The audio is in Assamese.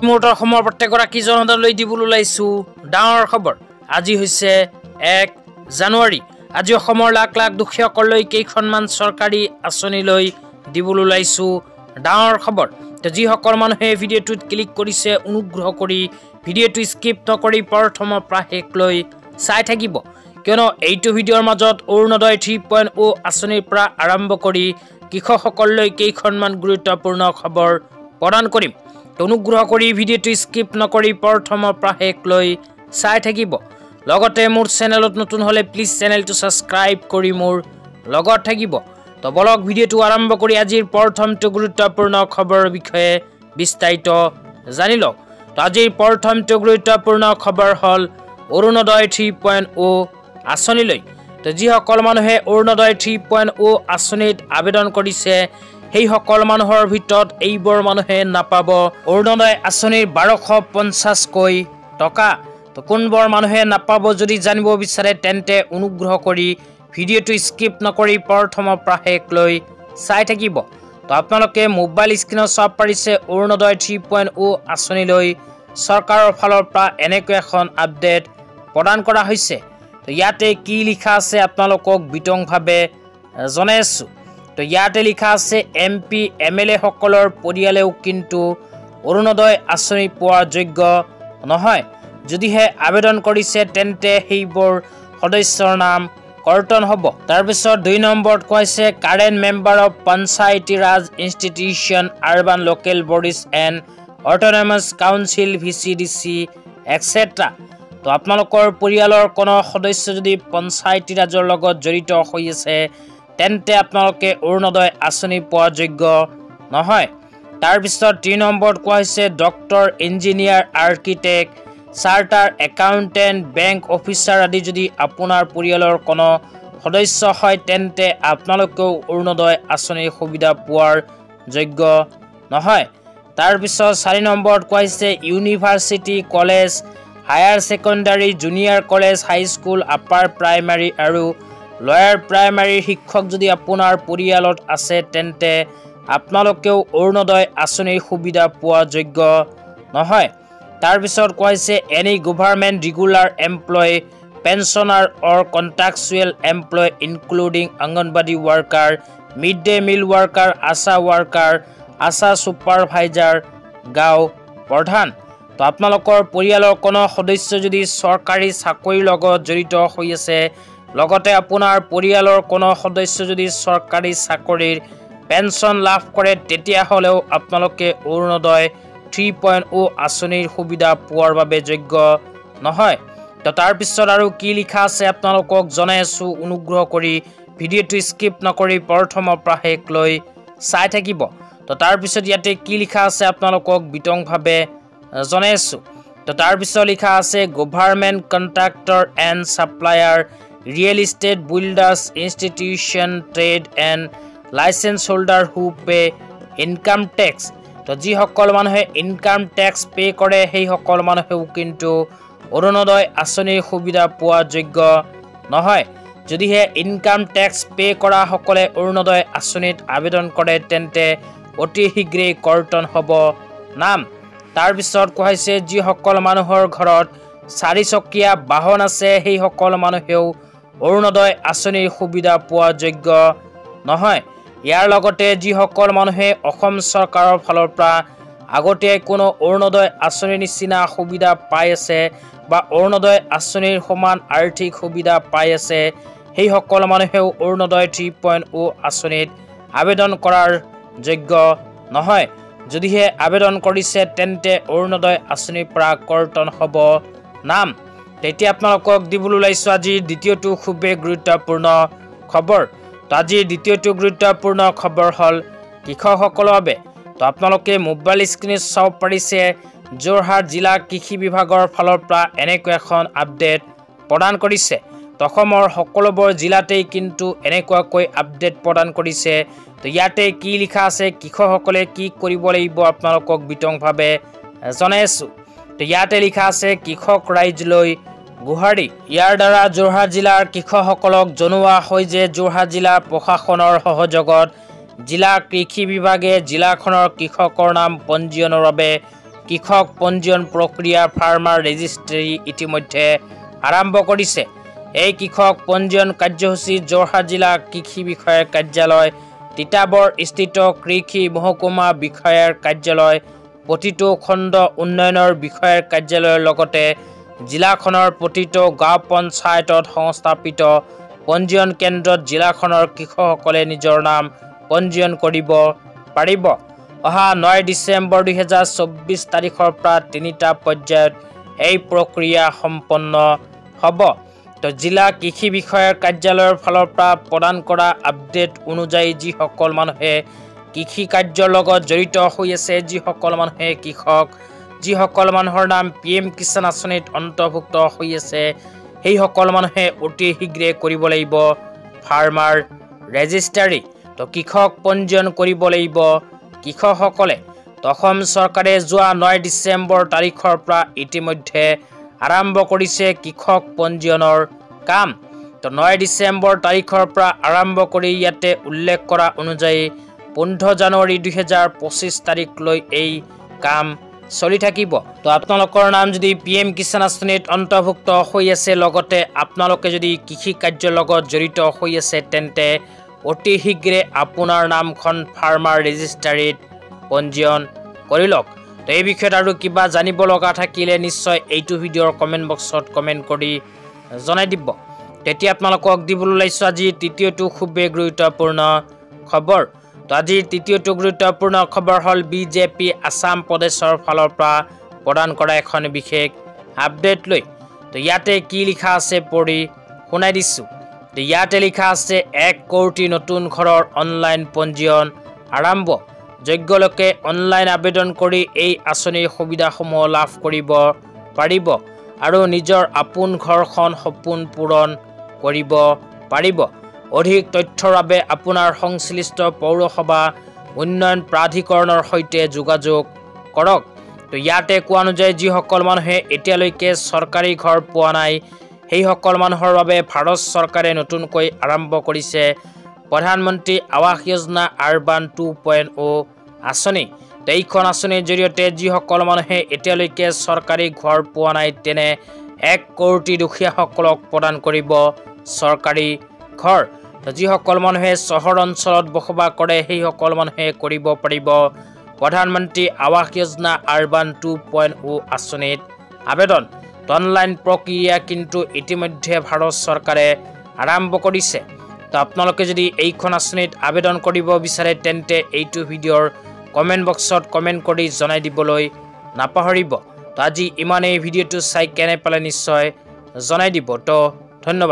মুহূৰ্তৰ সময়ৰ প্ৰত্যেকগৰাকী জনসাধাৰণলৈ দিবলৈ ওলাইছো ডাঙৰ খবৰ। আজি হৈছে 1 জানুৱাৰী। আজি অসমৰ লাখ লাখ দুখীয়াসকললৈ কেইখনমান চৰকাৰী আঁচনিলৈ দিবলৈ ওলাইছো ডাঙৰ খবৰ। তো যিসকল মানুহে ভিডিঅ'টোত ক্লিক কৰিছে অনুগ্ৰহ কৰি ভিডিঅ'টো স্কিপ নকৰি প্ৰথমৰ পৰা শেষলৈ চাই থাকিব, কিয়নো এইটো ভিডিঅ'ৰ মাজত অৰুণোদয় 3.0 আঁচনিৰ পৰা আৰম্ভ কৰি কৃষকসকললৈ কেইখনমান গুৰুত্বপূৰ্ণ খবৰ প্ৰদান কৰিম। অনুগ্ৰহ কৰি ভিডিঅ'টো স্কিপ নকৰি প্ৰথমৰ পৰা শেষলৈ চাই থাকিব। লগতে মোৰ চেনেলত নতুন হ'লে প্লিজ চেনেলটো ছাবস্ক্ৰাইব কৰি মোৰ লগত থাকিব। তো বলক ভিডিঅ'টো আৰম্ভ কৰি আজিৰ প্ৰথমটো গুৰুত্বপূৰ্ণ খবৰৰ বিষয়ে বিস্তাৰিত জানি লওক। তো আজিৰ প্ৰথমটো গুৰুত্বপূৰ্ণ খবৰ হ'ল অৰুণোদয় 3.0 আঁচনিলৈ। তো যিসকল মানুহে অৰুণোদয় 3.0 আঁচনিত আবেদন কৰিছে সেইসকল মানুহৰ ভিতৰত এইবোৰ মানুহে নাপাব অৰুণোদয় আঁচনিৰ 1250কৈ টকা। তো কোনবোৰ মানুহে নাপাব যদি জানিব বিচাৰে তেন্তে অনুগ্ৰহ কৰি ভিডিঅ'টো স্কিপ নকৰি প্ৰথমৰ পৰা শেষলৈ চাই থাকিব। তো আপোনালোকে মোবাইল স্ক্ৰীনত চাব পাৰিছে অৰুণোদয় 3.0 আঁচনিলৈ চৰকাৰৰ ফালৰ পৰা এনেকৈ এখন আপডেট প্ৰদান কৰা হৈছে। তো ইয়াতে কি লিখা আছে আপোনালোকক বিতংভাৱে জনাই আছোঁ। তো ইয়াতে লিখা আছে MP MLA সকলৰ পৰিয়ালেও কিন্তু অৰুণোদয় আঁচনি পোৱাৰ যোগ্য নহয়। যদিহে আবেদন কৰিছে তেন্তে সেইবোৰ সদস্যৰ নাম কৰ্তন হ'ব। তাৰপিছত 2 নম্বৰত কৈছে current member of Panchayati Raj institution urban local bodies and autonomous council VCDC etcetera. তো আপোনালোকৰ পৰিয়ালৰ কোনো সদস্য যদি পঞ্চায়তী ৰাজৰ লগত জড়িত হৈ আছে তেন্তে আপোনালোকে অৰুণোদয় আঁচনি পোৱাৰ যোগ্য নহয়। তাৰপিছত 3 নম্বৰত কোৱা হৈছে doctor, engineer, architect, charter accountant, bank officer আদি যদি আপোনাৰ পৰিয়ালৰ কোনো সদস্য হয় তেন্তে আপোনালোকেও অৰুণোদয় আঁচনিৰ সুবিধা পোৱাৰ যোগ্য নহয়। তাৰপিছত 4 নম্বৰত কোৱা হৈছে university, college, higher secondary, junior college, high school, upper primary আৰু লয়াৰ প্ৰাইমাৰীৰ শিক্ষক যদি আপোনাৰ পৰিয়ালত আছে তেন্তে আপোনালোকেও অৰুণোদয় আঁচনিৰ সুবিধা পোৱা যোগ্য নহয়। তাৰপিছত কোৱা হৈছে any government regular employee, pensioner or contractual employee including anganwadi worker, mid day meal worker, ASHA worker, ASHA supervisor, গাঁও প্ৰধান। তো আপোনালোকৰ পৰিয়ালৰ কোনো সদস্য যদি চৰকাৰী চাকৰিৰ লগত জড়িত হৈ আছে, লগতে আপোনাৰ পৰিয়ালৰ কোনো সদস্য যদি চৰকাৰী চাকৰিৰ পেঞ্চন লাভ কৰে তেতিয়াহ'লেও আপোনালোকে অৰুণোদয় 3.0 আঁচনিৰ সুবিধা পোৱাৰ বাবে যোগ্য নহয়। তো তাৰপিছত আৰু কি লিখা আছে আপোনালোকক জনাই আছোঁ, অনুগ্ৰহ কৰি ভিডিঅ'টো স্কিপ নকৰি প্ৰথমৰ পৰা শেষলৈ চাই থাকিব। তো তাৰপিছত ইয়াতে কি লিখা আছে আপোনালোকক বিতংভাৱে জনাই আছোঁ। তো তাৰপিছত লিখা আছে government contractor and supplier, real estate builders institution, trade and licence holder who pay income tax. তো যিসকল মানুহে ইনকাম টেক্স পে' কৰে সেইসকল মানুহেও কিন্তু অৰুণোদয় আঁচনিৰ সুবিধা পোৱা যোগ্য নহয়। যদিহে ইনকাম টেক্স পে' কৰাসকলে অৰুণোদয় আঁচনিত আবেদন কৰে তেন্তে অতি শীঘ্ৰেই কৰ্তন হ'ব নাম। তাৰপিছত কোৱা হৈছে যিসকল মানুহৰ ঘৰত 4চকীয়া বাহন আছে সেইসকল মানুহেও অৰুণোদয় আঁচনিৰ সুবিধা পোৱা যোগ্য নহয়। ইয়াৰ লগতে যিসকল মানুহে অসম চৰকাৰৰ ফালৰ পৰা আগতে কোনো অৰুণোদয় আঁচনিৰ নিচিনা সুবিধা পাই আছে বা অৰুণোদয় আঁচনিৰ সমান আৰ্থিক সুবিধা পাই আছে সেইসকল মানুহেও অৰুণোদয় 3.0 আঁচনিত আবেদন কৰাৰ যোগ্য নহয়। যদিহে আবেদন কৰিছে তেন্তে অৰুণোদয় আঁচনিৰ পৰা কৰ্তন হ'ব নাম। তেতিয়া আপোনালোকক দিবলৈ ওলাইছোঁ আজিৰ দ্বিতীয়টো খুবেই গুৰুত্বপূৰ্ণ খবৰ। তো আজিৰ দ্বিতীয়টো গুৰুত্বপূৰ্ণ খবৰ হ'ল কৃষকসকলৰ বাবে। তো আপোনালোকে মোবাইল স্ক্ৰীনত চাব পাৰিছে যোৰহাট জিলা কৃষি বিভাগৰ ফালৰ পৰা এনেকৈ এখন আপডেট প্ৰদান কৰিছে। তো অসমৰ সকলোবোৰ জিলাতেই কিন্তু এনেকুৱাকৈ আপডেট প্ৰদান কৰিছে। তো ইয়াতে কি লিখা আছে, কৃষকসকলে কি কৰিব লাগিব আপোনালোকক বিতংভাৱে জনাই আছোঁ। তো ইয়াতে লিখা আছে কৃষক ৰাইজলৈ গুহাৰি। ইয়াৰ দ্বাৰা যোৰহাট জিলাৰ কৃষকসকলক জনোৱা হয় যে যোৰহাট জিলা প্ৰশাসনৰ সহযোগত জিলা কৃষি বিভাগে জিলাখনৰ কৃষকৰ নাম পঞ্জীয়নৰ বাবে কৃষক পঞ্জীয়ন প্ৰক্ৰিয়া ফাৰ্মাৰ ৰেজিষ্ট্ৰি ইতিমধ্যে আৰম্ভ কৰিছে। এই কৃষক পঞ্জীয়ন কাৰ্যসূচী যোৰহাট জিলা কৃষি বিষয়াৰ কাৰ্যালয়, তিতাবৰ স্থিত কৃষি মহকুমা বিষয়াৰ কাৰ্যালয়, প্ৰতিটো খণ্ড উন্নয়নৰ বিষয়াৰ কাৰ্যালয়ৰ লগতে জিলাখনৰ প্ৰতিটো গাঁও পঞ্চায়তত সংস্থাপিত পঞ্জীয়ন কেন্দ্ৰত জিলাখনৰ কৃষকসকলে নিজৰ নাম পঞ্জীয়ন কৰিব পাৰিব। অহা 9 ডিচেম্বৰ 2024 তাৰিখৰ পৰা 3টা পৰ্যায়ত এই প্ৰক্ৰিয়া সম্পন্ন হ'ব। তো জিলা কৃষি বিষয়াৰ কাৰ্যালয়ৰ ফালৰ পৰা প্ৰদান কৰা আপডেট অনুযায়ী যিসকল মানুহে কৃষি কাৰ্যৰ লগত জড়িত হৈ আছে, যিসকল মানুহে কৃষক, যিসকল মানুহৰ নাম PM কিষাণ আঁচনিত অন্তৰ্ভুক্ত হৈ আছে, সেইসকল মানুহে অতি শীঘ্ৰে কৰিব লাগিব ফাৰ্মাৰ ৰেজিষ্ট্ৰি। তো কৃষক পঞ্জীয়ন কৰিব লাগিব কৃষকসকলে। অসম চৰকাৰে যোৱা 9 ডিচেম্বৰ তাৰিখৰ পৰা ইতিমধ্যে আৰম্ভ কৰিছে কৃষক পঞ্জীয়নৰ কাম। তো 9 ডিচেম্বৰ তাৰিখৰ পৰা আৰম্ভ কৰি ইয়াতে উল্লেখ কৰা অনুযায়ী 15 জানুৱাৰী 2025 তাৰিখলৈ এই কাম চলি থাকিব। তো আপোনালোকৰ নাম যদি PM কিষাণ আঁচনিত অন্তৰ্ভুক্ত হৈ আছে, লগতে আপোনালোকে যদি কৃষি কাৰ্যৰ লগত জড়িত হৈ আছে, তেন্তে অতি শীঘ্ৰে আপোনাৰ নামখন ফাৰ্মাৰ ৰেজিষ্ট্ৰিত পঞ্জীয়ন কৰি লওক। তো এই বিষয়ত আৰু কিবা জানিব লগা থাকিলে নিশ্চয় এইটো ভিডিঅ'ৰ কমেণ্ট বক্সত কমেণ্ট কৰি জনাই দিব। তেতিয়া আপোনালোকক দিবলৈ ওলাইছোঁ আজিৰ তৃতীয়টো খুবেই গুৰুত্বপূৰ্ণ খবৰ। তো আজিৰ তৃতীয়টো গুৰুত্বপূৰ্ণ খবৰ হ'ল BJP আছাম প্ৰদেশৰ ফালৰ পৰা প্ৰদান কৰা এখন বিশেষ আপডেট লৈ। তো ইয়াতে কি লিখা আছে পঢ়ি শুনাই দিছোঁ। তো ইয়াতে লিখা আছে 1 কোটি নতুন ঘৰৰ অনলাইন পঞ্জীয়ন আৰম্ভ। যোগ্য লোকে অনলাইন আবেদন কৰি এই আঁচনিৰ সুবিধাসমূহ লাভ কৰিব পাৰিব আৰু নিজৰ আপোন ঘৰখন সপোন পূৰণ কৰিব পাৰিব। অধিক তথ্যৰ বাবে আপোনাৰ সংশ্লিষ্ট পৌৰসভা উন্নয়ন প্ৰাধিকৰণৰ সৈতে যোগাযোগ কৰক। তো ইয়াতে কোৱা অনুযায়ী যিসকল মানুহে এতিয়ালৈকে চৰকাৰী ঘৰ পোৱা নাই, সেইসকল মানুহৰ বাবে ভাৰত চৰকাৰে নতুনকৈ আৰম্ভ কৰিছে প্ৰধানমন্ত্ৰী আৱাস যোজনা আৰবান 2.0 আঁচনি। তো এইখন আঁচনিৰ জৰিয়তে যিসকল মানুহে এতিয়ালৈকে চৰকাৰী ঘৰ পোৱা নাই, তেনে 1 কোটি দুখীয়াসকলক প্ৰদান কৰিব চৰকাৰী ঘৰ। যিসকল মানুহে চহৰ অঞ্চলত বসবাস কৰে, সেইসকল মানুহে কৰিব পাৰিব প্ৰধানমন্ত্ৰী আৱাস যোজনা আৰবান 2.0 আঁচনিত আবেদন। অনলাইন প্ৰক্ৰিয়া কিন্তু ইতিমধ্যে ভাৰত চৰকাৰে আৰম্ভ কৰিছে। তো আপোনালোকে যদি এইখন আঁচনিত আবেদন কৰিব বিচাৰে, তেন্তে এইটো ভিডিঅ'ৰ কমেণ্ট বক্সত কমেণ্ট কৰি জনাই দিবলৈ নাপাহৰিব। তো আজি ইমানেই, ভিডিঅ'টো চাই কেনে পালে নিশ্চয় জনাই দিব। তো ধন্যবাদ।